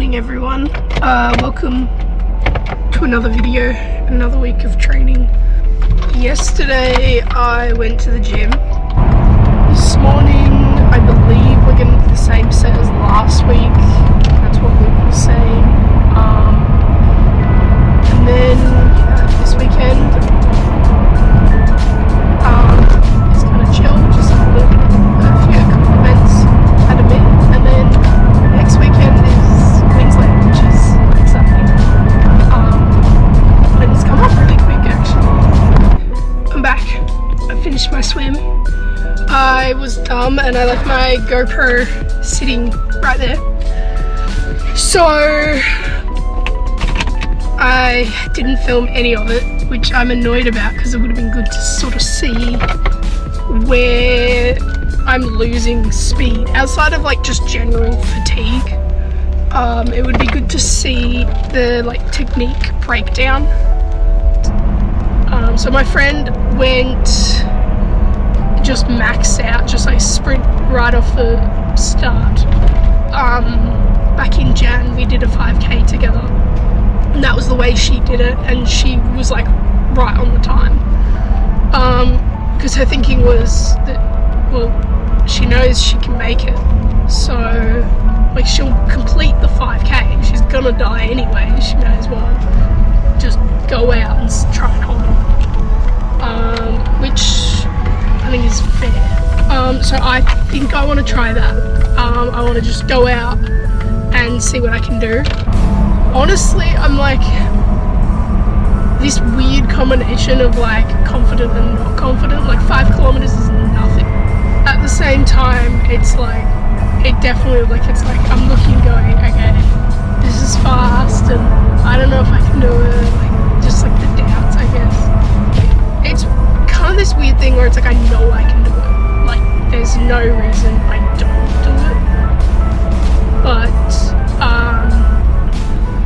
morning everyone. Welcome to another video, another week of training. Yesterday I went to the gym. This morning I believe we're going to do the same set as last week. That's what Luke was saying. And then this weekend it's kind of chill, just a few events at a bit, and then next weekend is Queensland, which is exciting. And it's come up really quick actually. I'm back. I finished my swim. I was dumb and I left my GoPro sitting right there. So I didn't film any of it, which I'm annoyed about because it would have been good to sort of see where I'm losing speed outside of like just general fatigue. It would be good to see the like technique breakdown. So my friend went just maxed out, just like sprint right off the start. Back in Jan we did a 5k together, and that was the way she did it, and she was like right on the time. Because her thinking was that, well, she knows she can make it, so like she'll complete the 5k. She's gonna die anyway, she may as well just go out and try and hold it, which I think is fair. So I think I want to try that. I want to just go out and see what I can do. Honestly, I'm like this weird combination of like confident and not confident. Like 5 kilometers is nothing. At the same time, it's like, it definitely, like, it's like I'm looking going, okay, this is fast and I don't know if I can do it. Like, just like the doubts, I guess. It's kind of this weird thing where it's like I know I can do it. Like, there's no reason I don't do it. But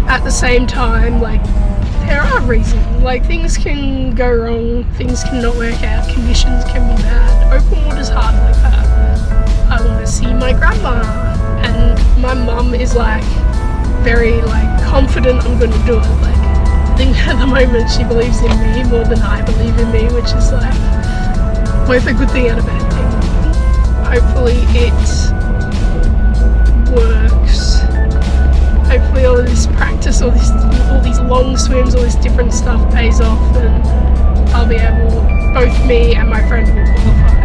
at the same time, like, there are reasons. Like, things can go wrong, things can not work out, conditions can be bad. Open water's hard like that. I want to see my grandma, and my mum is like very like confident I'm going to do it. Like, I think at the moment she believes in me more than I believe in me, which is like both a good thing and a bad thing. Hopefully it works. Hopefully all of this practice, all these long swims, all this different stuff pays off, and I'll be able, both me and my friend will qualify.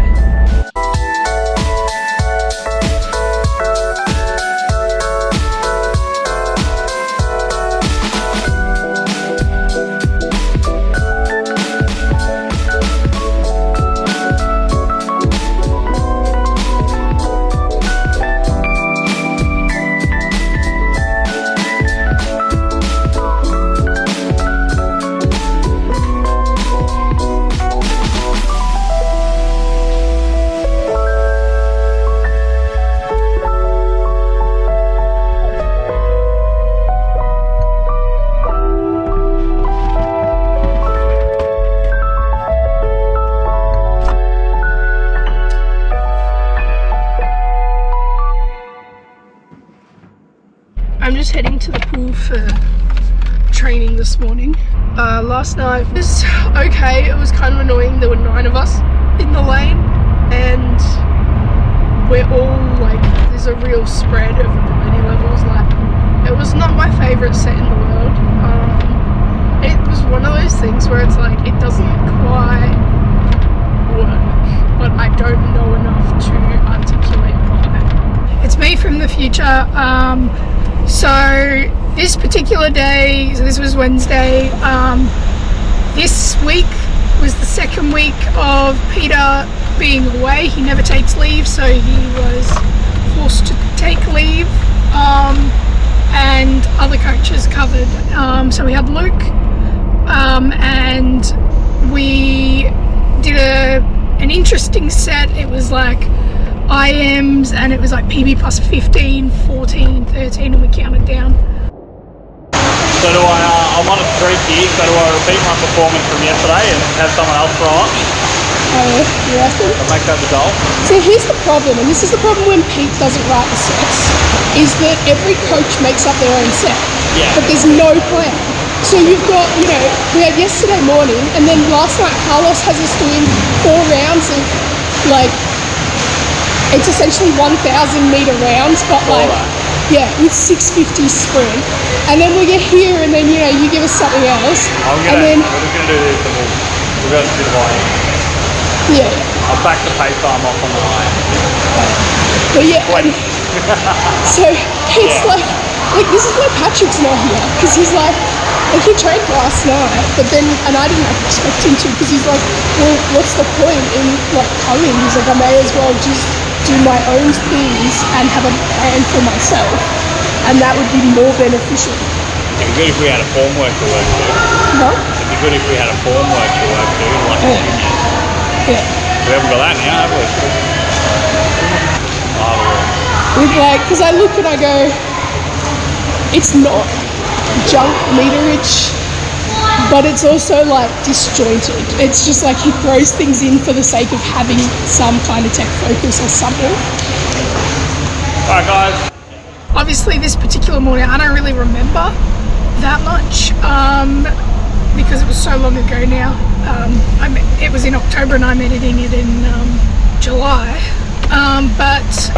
I'm just heading to the pool for training this morning. Last night was okay. It was kind of annoying. There were 9 of us in the lane, and we're all like, there's a real spread of ability levels. Like, it was not my favourite set in the world. It was one of those things where it's like, it doesn't quite work, but I don't know enough to articulate why. It's me from the future. So this particular day, so this was Wednesday, this week was the second week of Peter being away. He never takes leave, so he was forced to take leave, and other coaches covered. So we had Luke, and we did an interesting set. It was like IMs, and it was like PB plus 15, 14, 13, and we counted down. So do I want a 3 gig, so do I repeat my performance from yesterday and have someone else throw on? You reckon? I'll make that the goal. So here's the problem, and this is the problem when Pete doesn't write the sets, is that every coach makes up their own set, but there's no plan. So you've got, you know, we had yesterday morning, and then last night Carlos has us doing 4 rounds of, like, it's essentially 1,000 meter rounds, but like, yeah, with 650 sprint. And then we get here, and then, you know, you give us something else. We're just gonna do this, and we'll go to the line. Yeah. I'll back the pace arm off on the line. But yeah, so it's like this is why Patrick's not here, because he's like he trained last night, but then, and I didn't expect him to, because he's like, well, what's the point in like coming? He's like, I may as well just do my own things and have a plan for myself, and that would be more beneficial. It'd be good if we had a form work to work through. No? It'd be good if we had a form work to work through, like the juniors. Yeah. We haven't got that now, have we? With like, because I look and I go, it's not junk meterage, but it's also like disjointed. It's just like he throws things in for the sake of having some kind of tech focus or something. Alright guys. Obviously this particular morning I don't really remember that much because it was so long ago now. It was in October and I'm editing it in July, but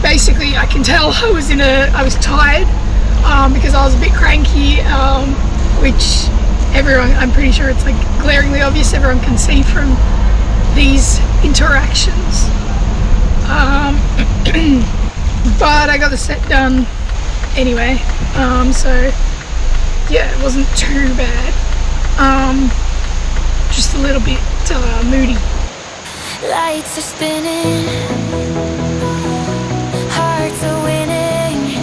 basically I can tell I was tired because I was a bit cranky, which everyone, I'm pretty sure it's like glaringly obvious, everyone can see from these interactions. But I got the set done anyway, so yeah, it wasn't too bad, just a little bit moody. Lights are spinning, hearts are winning,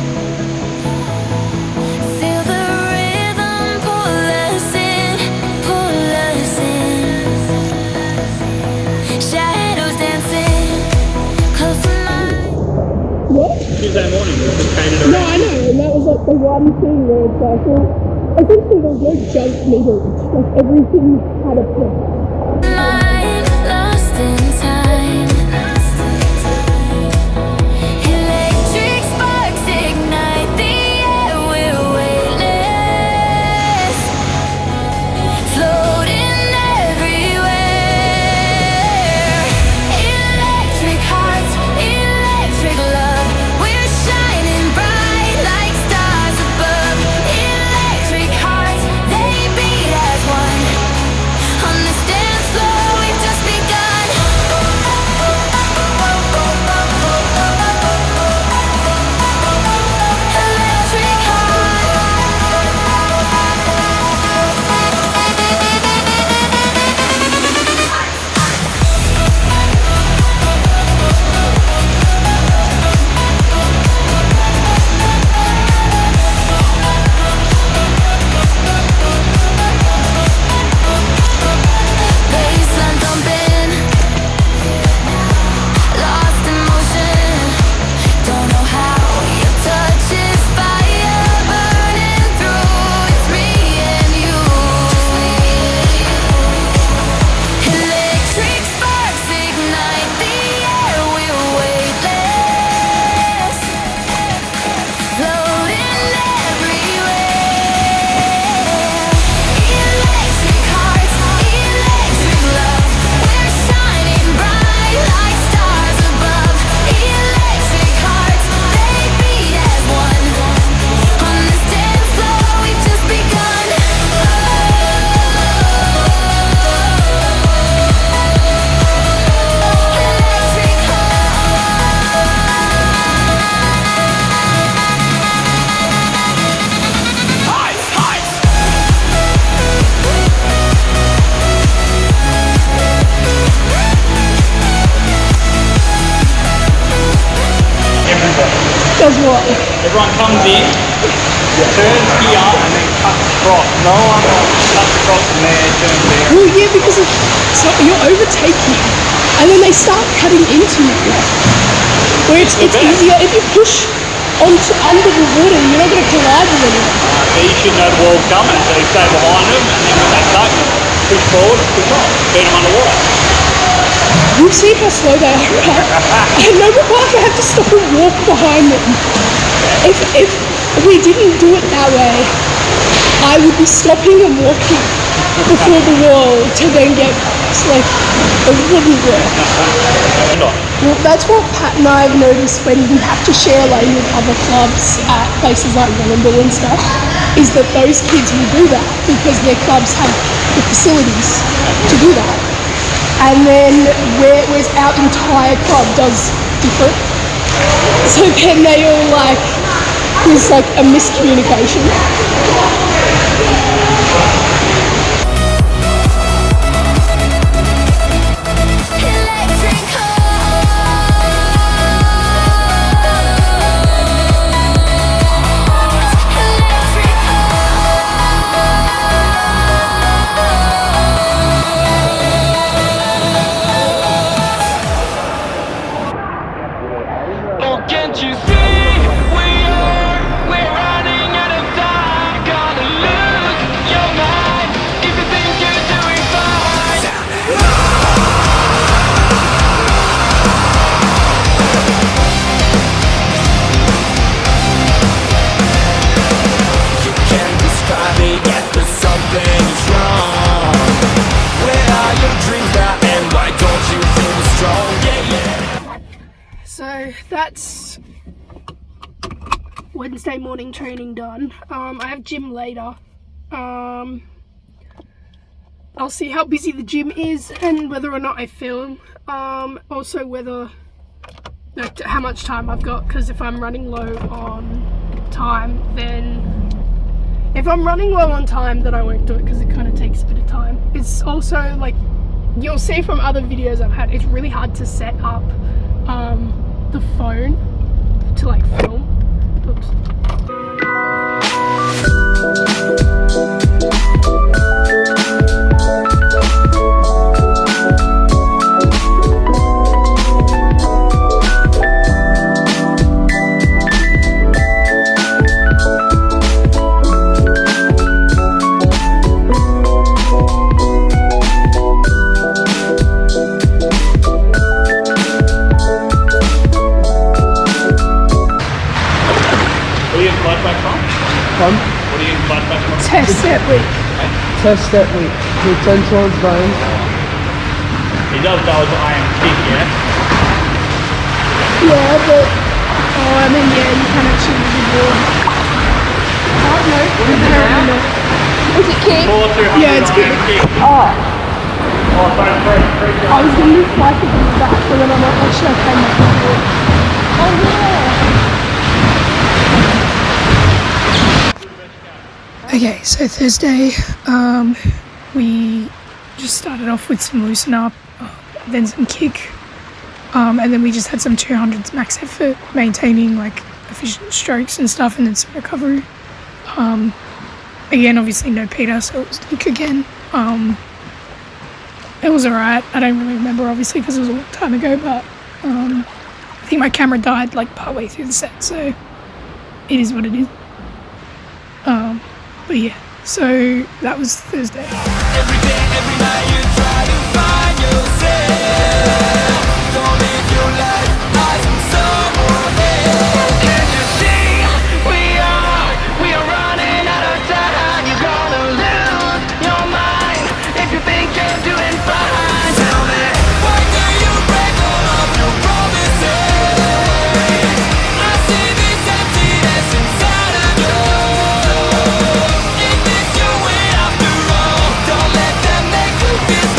feel the rhythm pull us in, shadows dancing, close to mine. What? Tuesday morning, we just painted around. No, I know, and that was like the one thing where it's like, well, essentially there was no junk meterage, like everything had a plan. Lost in time, electric sparks ignite the air, we're weightless, floating everywhere, electric hearts, electric love, we're shining bright like stars above, electric hearts, they beat as one, on this dance floor we've just begun. Electric baseline thumping, lost in motion, don't know how, your touch is fire burning through, it's me and you, electric sparks ignite the air, we're weightless, floating everywhere, electric hearts, electric love, we're shining bright like stars above, electric hearts, they beat as one, on this dance floor we've just begun. Electric Does what? Everyone comes in, turns here, and then cuts across. No one cuts across from there, turns there. Well, yeah, because you're overtaking, and then they start cutting into you. Where it's easier if you push under the water, you're not going to collide with anyone. So you should know the wall's coming, so you stay behind them, and then when they cut, you push forward, push off, turn them underwater. You've seen how slow they are, right? At Nova Park, I have to stop and walk behind them. If we didn't do it that way, I would be stopping and walking before the wall to then get past. Like, it wouldn't work. Well, that's what Pat and I have noticed when we have to share lane with other clubs at places like Wollongong and stuff, is that those kids will do that because their clubs have the facilities to do that. And then whereas our entire club does different. So then they all like, there's like a miscommunication. Can't you see we're running out of time? You're gonna lose your mind if you think you're doing fine. You can't describe me yet, but something is wrong. Where are your dreams now, and why don't you feel strong? Yeah, yeah. So that's Wednesday morning training done. I have gym later. I'll see how busy the gym is and whether or not I film. Also whether, like, how much time I've got, because if I'm running low on time, then if I'm running low on time, then I won't do it because it kind of takes a bit of time. It's also, like, you'll see from other videos I've had, it's really hard to set up the phone to like film. Oops. What are you in blood back from? Test that week. Test that week. With 10 times bone. He does go with iron kick, yeah? Yeah, but I mean, yeah, you can actually really warm. Oh no, apparently not. Is it kick? 4-200 Yeah, it's iron kick. kick. Oh, Oh, sorry, three. I was going to do 5 in the back, but then I'm like, actually, I came back before. Oh yeah. Okay, so Thursday, we just started off with some loosen up, then some kick, and then we just had some 200s max effort, maintaining like efficient strokes and stuff, and then some recovery. Again, obviously no Peter, so it was Luke again. It was alright. I don't really remember, obviously, because it was a long time ago, but I think my camera died like partway through the set, so it is what it is. But yeah, so that was Thursday. Every day, every night you try to find yourself. Don't live your life like someone else. Can't you see we are running out of time? You're gonna lose your mind if you think you're doing fine. Tell me, why do you break all of your promises? I see this emptiness inside of you. Is this your way after all? Don't let them make you feel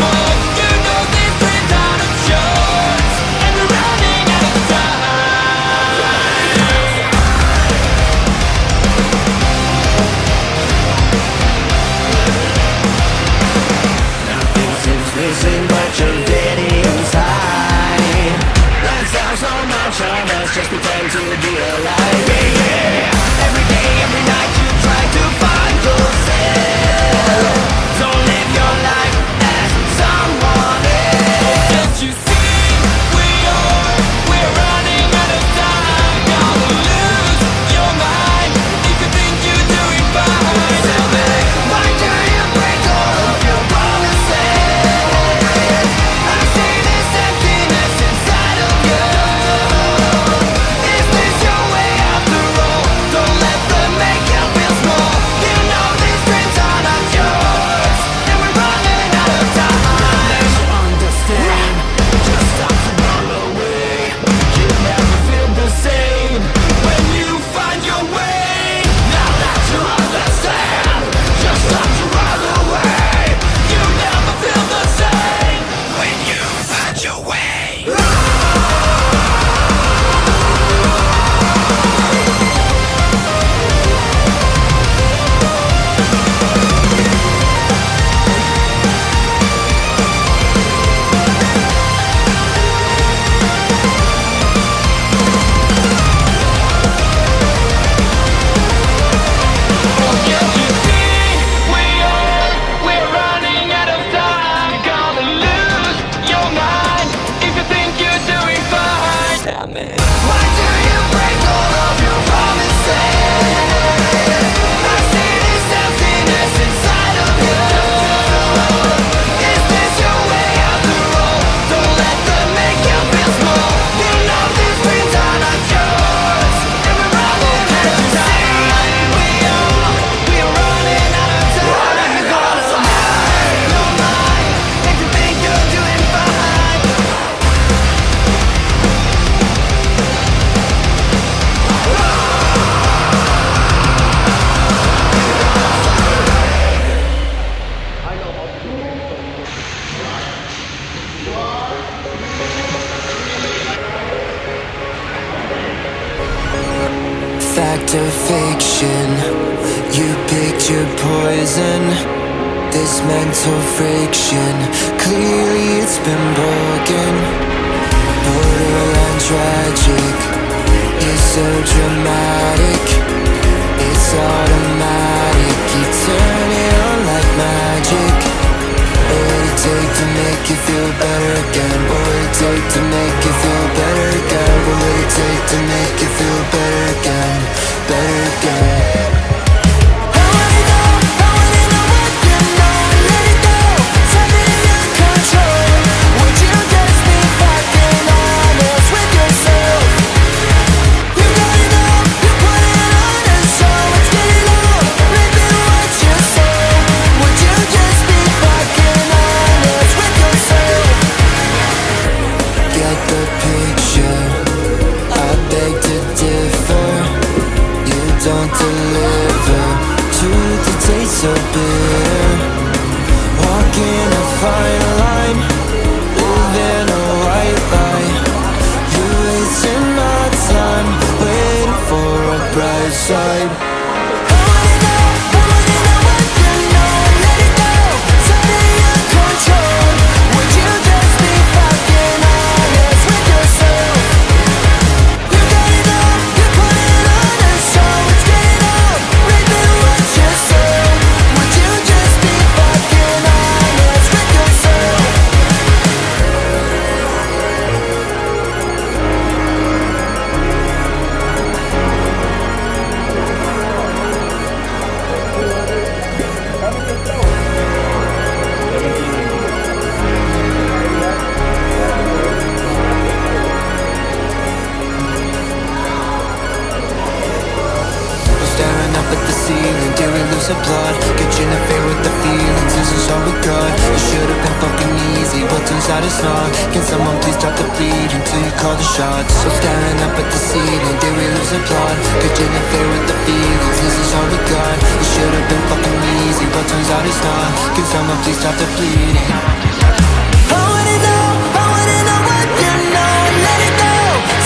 after fiction. You picked your poison. This mental friction, clearly it's been broken. Borderline tragic, you're so dramatic. It's automatic, you turn it on like magic. What would it take to make you feel better again? What would it take to make you feel better again? What would it take to make you feel better again? Better again. Don't deliver, truth it tastes so bitter. Walking a fine line, living a white lie. You're wasting my time, waiting for a bright side. Blood, could you interfere with the feelings? This is all we got. It should have been fucking easy, but turns out it's not. Can someone please stop the bleeding till you call the shots? So staring up at the ceiling, did we lose the plot? Could you interfere with the feelings? This is all we got. It should have been fucking easy, but turns out it's not. Can someone please stop the bleeding? I wanna know what you know and let it go.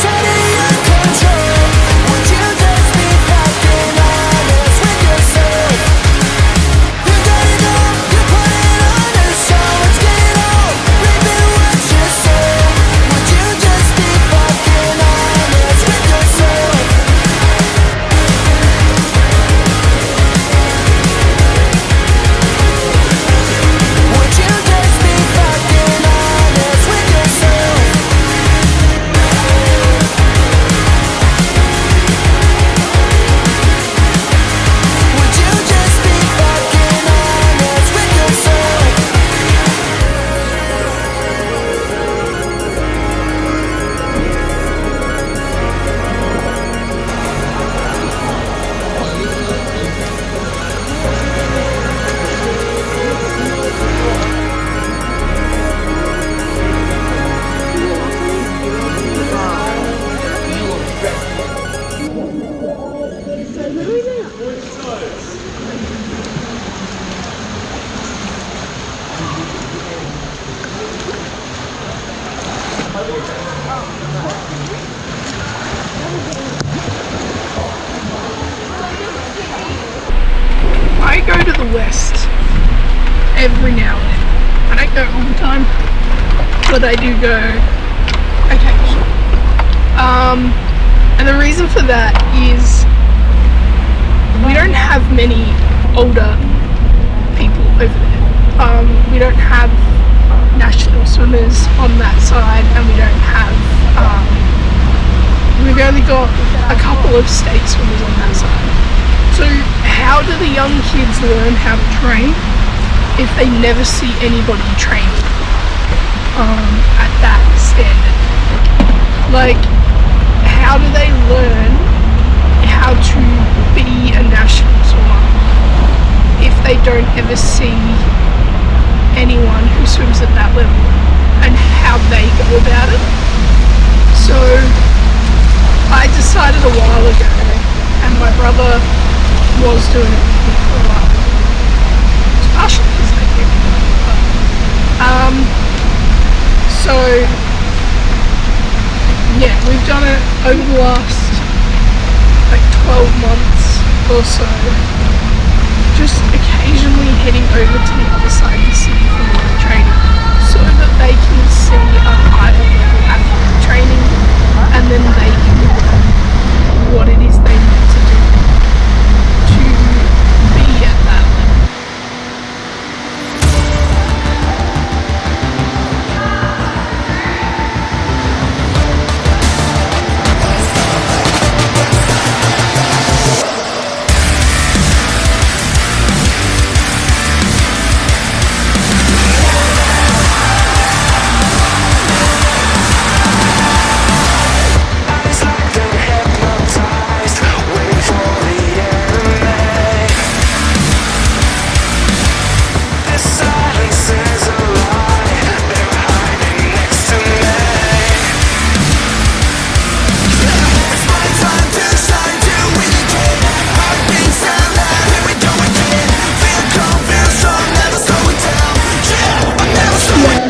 Turning your control. Would you just be fucking honest with yourself? I go to the west every now and then. I don't go all the time, but I do go occasionally. And the reason for that is we don't have many older people over there. We don't have national swimmers on that side, and we don't have we've only got a couple of state swimmers on that side. So how do the young kids learn how to train if they never see anybody training at that standard? Like, how do they learn how to be a national swimmer if they don't ever see anyone who swims at that level and how they go about it? So I decided a while ago, and my brother was doing it with me for a while. Partially because they gave me money, but so yeah, we've done it over the last like 12 months or so, just occasionally heading over to the other side of the city for water training so that they can see a higher level athlete training and then they can learn what it is they need to do to be at that level.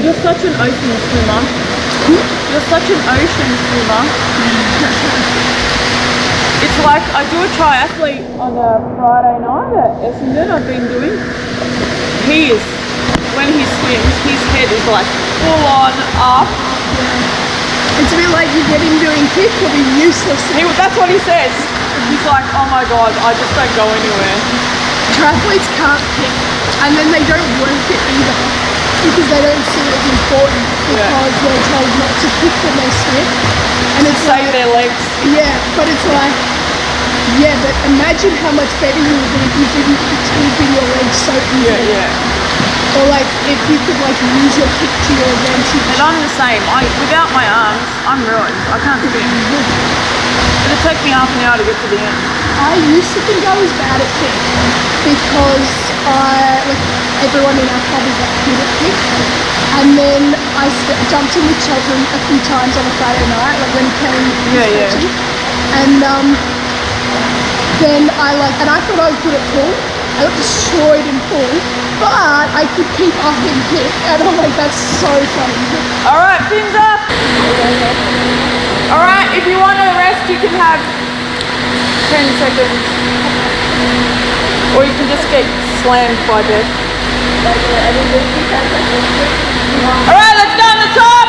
You're such an ocean swimmer. You're such an ocean swimmer. It's like I do a triathlete on a Friday night at Essendon. I've been doing. When he swims, his head is like full on up. It's a bit like you get him doing kick, he'll be useless. That's what he says. He's like, oh my god, I just don't go anywhere. Triathletes can't kick, and then they don't work it either because they don't see it as important because they're told not to kick when they swim. And it's Save their legs. Yeah, but it's like, yeah, but imagine how much better you would be if you didn't keep in your legs so easily. Yeah. Or like if you could like use your kick to your advantage. And I'm the same. Without my arms, I'm ruined. I can't swim. It'll take me half an hour to get to the end. I used to think I was bad at kick because everyone in our club is like good at kick. And then I jumped in with Cheltenham a few times on a Friday night, like when he came. And then I thought I was good at pool. I got destroyed in pool, but I could keep up in kick, and I'm like, that's so funny. All right, fins up. All right, if you want to rest, you can have 10 seconds, or you can just get slammed by death. All right, let's go on the top.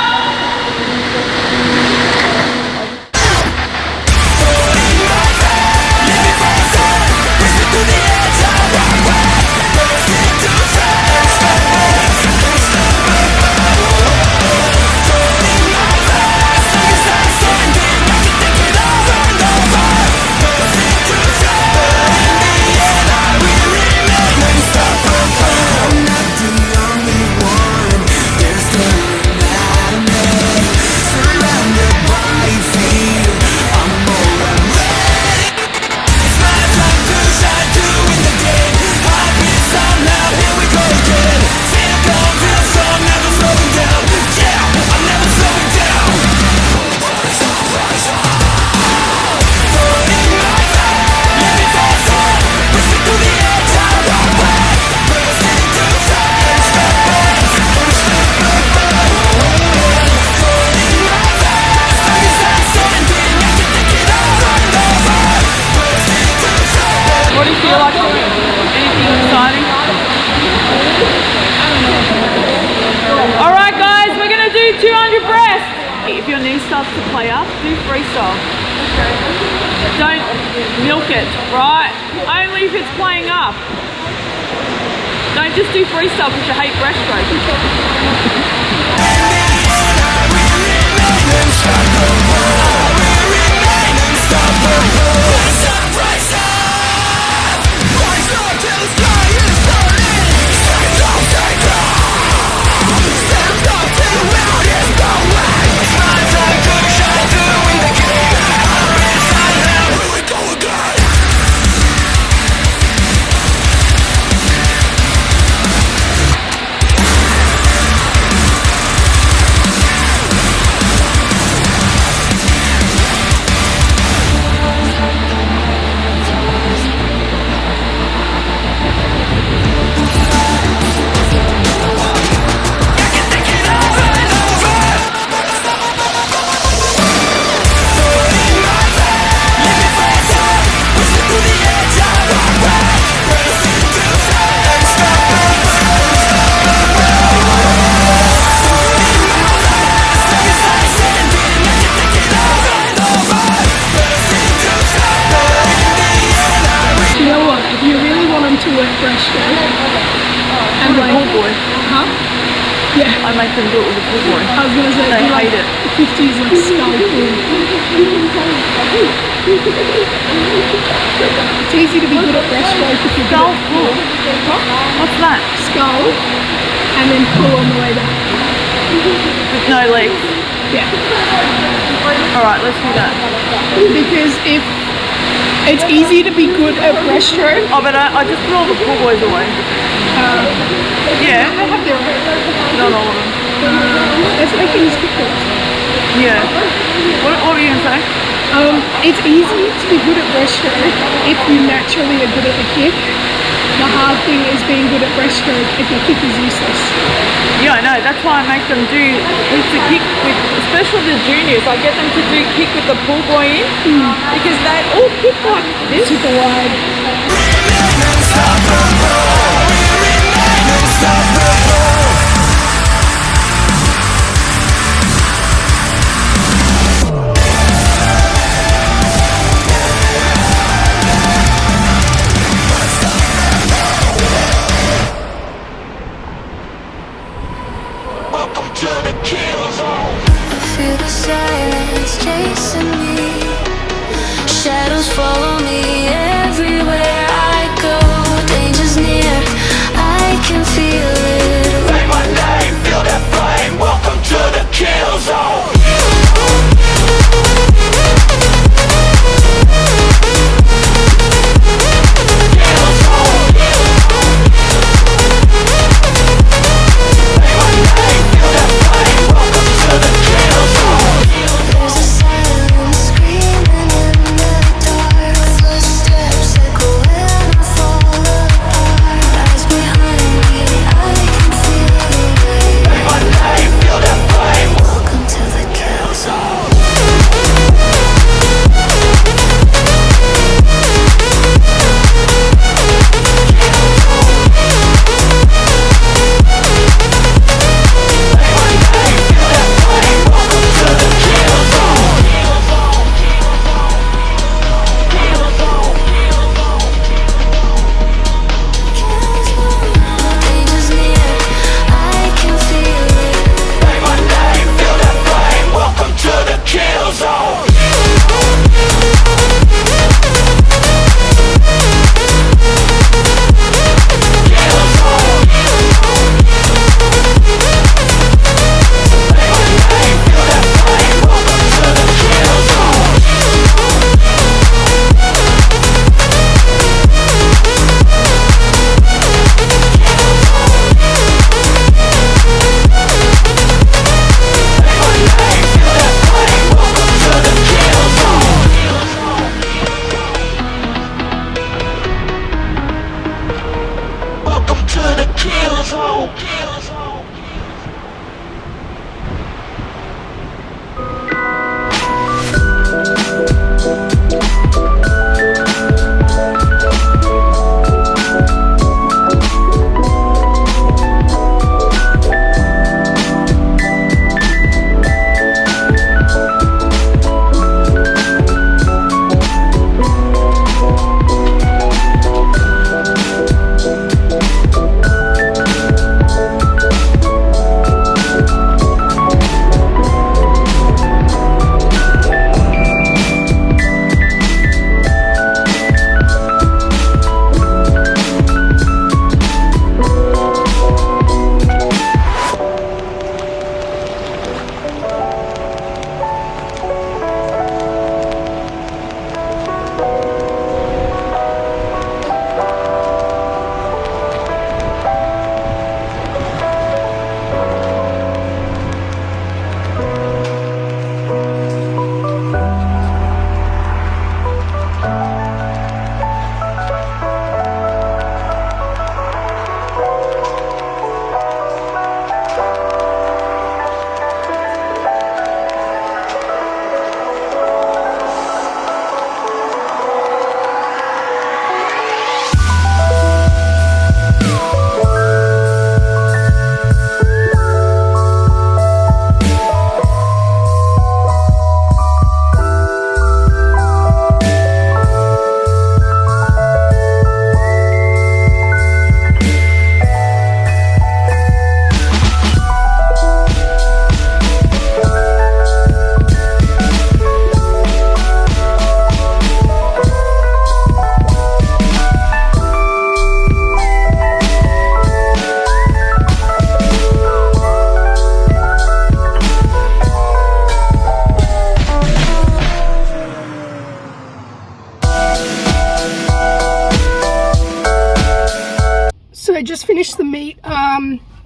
What do you feel like doing? Anything exciting? All right, guys, we're gonna do 200 breaths. If your knee starts to play up, do freestyle. Don't milk it, right? Only if it's playing up. Don't just do freestyle because you hate breaststroke. them do it with a pool boy. I was gonna say, They do like hate it. 50s like skull pool. It's easy to be good at breaststroke if you're Skull good at pool. What's that? skull and then pull on the way back. With no legs. Yeah. Alright, let's do that. Because if it's easy to be good at breaststroke, Oh, but I just put all the pool boys away. Yeah, they have their own. not all of them. Let's make it as quick. Yeah. What were you going to say? It's easy to be good at breaststroke if you naturally are good at the kick. The hard thing is being good at breaststroke if your kick is useless. Yeah, I know. That's why I make them do heaps of kick with, especially the juniors. I get them to do kick with the pool boy in because they all kick like this. Super wide. Welcome to the kill zone. I feel the silence chasing me. Shadows follow me everywhere I go. Danger's near, I can feel it. Say my name, feel that flame. Welcome to the kill zone. Kill zone. Say my name, feel that flame. Welcome to the kill zone. There's a silence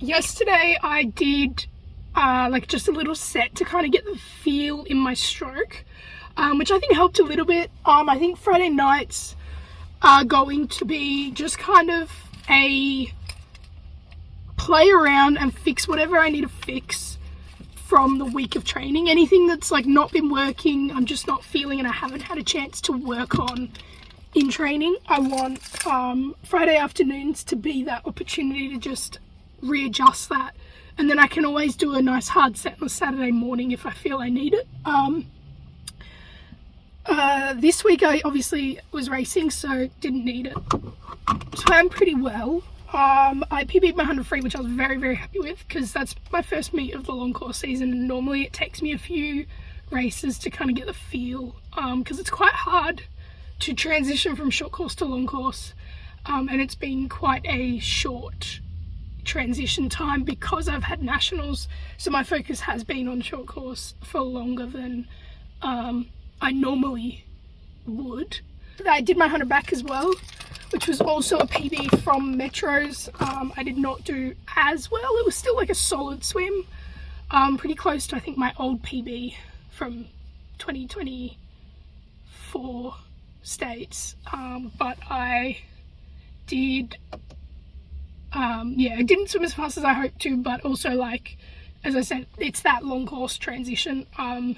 yesterday I did like just a little set to kind of get the feel in my stroke, which I think helped a little bit. I think Friday nights are going to be just kind of a play around and fix whatever I need to fix from the week of training. Anything that's like not been working, I'm just not feeling, and I haven't had a chance to work on in training. I want Friday afternoons to be that opportunity to just readjust that, and then I can always do a nice hard set on a Saturday morning if I feel I need it. This week I obviously was racing, so didn't need it. Swam pretty well. I PB'd my 100 free, which I was very, very happy with, because that's my first meet of the long course season, and normally it takes me a few races to kind of get the feel, because it's quite hard to transition from short course to long course, and it's been quite a short transition time because I've had nationals, so my focus has been on short course for longer than I normally would. I did my 100 back as well, which was also a PB from Metros. I did not do as well. It was still like a solid swim, pretty close to I think my old PB from 2024 States, but I did I didn't swim as fast as I hoped to, but also, like, as I said, it's that long course transition, and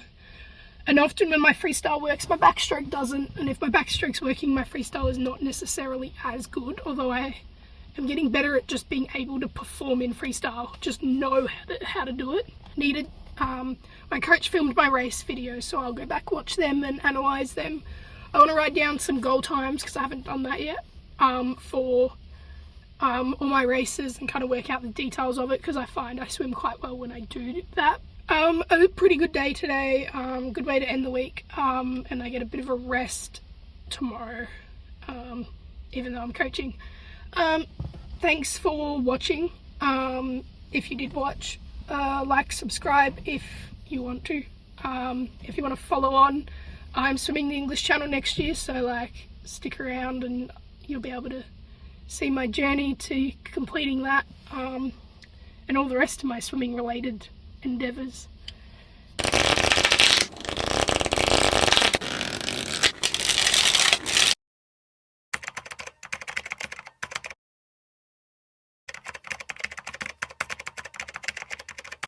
often when my freestyle works, my backstroke doesn't, and if my backstroke's working, my freestyle is not necessarily as good, although I am getting better at just being able to perform in freestyle, just know how to do it. My coach filmed my race videos, so I'll go back, watch them and analyse them. I want to write down some goal times, because I haven't done that yet, for all my races, and kind of work out the details of it, because I find I swim quite well when I do that. A pretty good day today, good way to end the week, and I get a bit of a rest tomorrow, even though I'm coaching. Thanks for watching. If you did watch, like, subscribe if you want to. If you want to follow on, I'm swimming the English Channel next year, so like stick around and you'll be able to see my journey to completing that, and all the rest of my swimming related endeavours.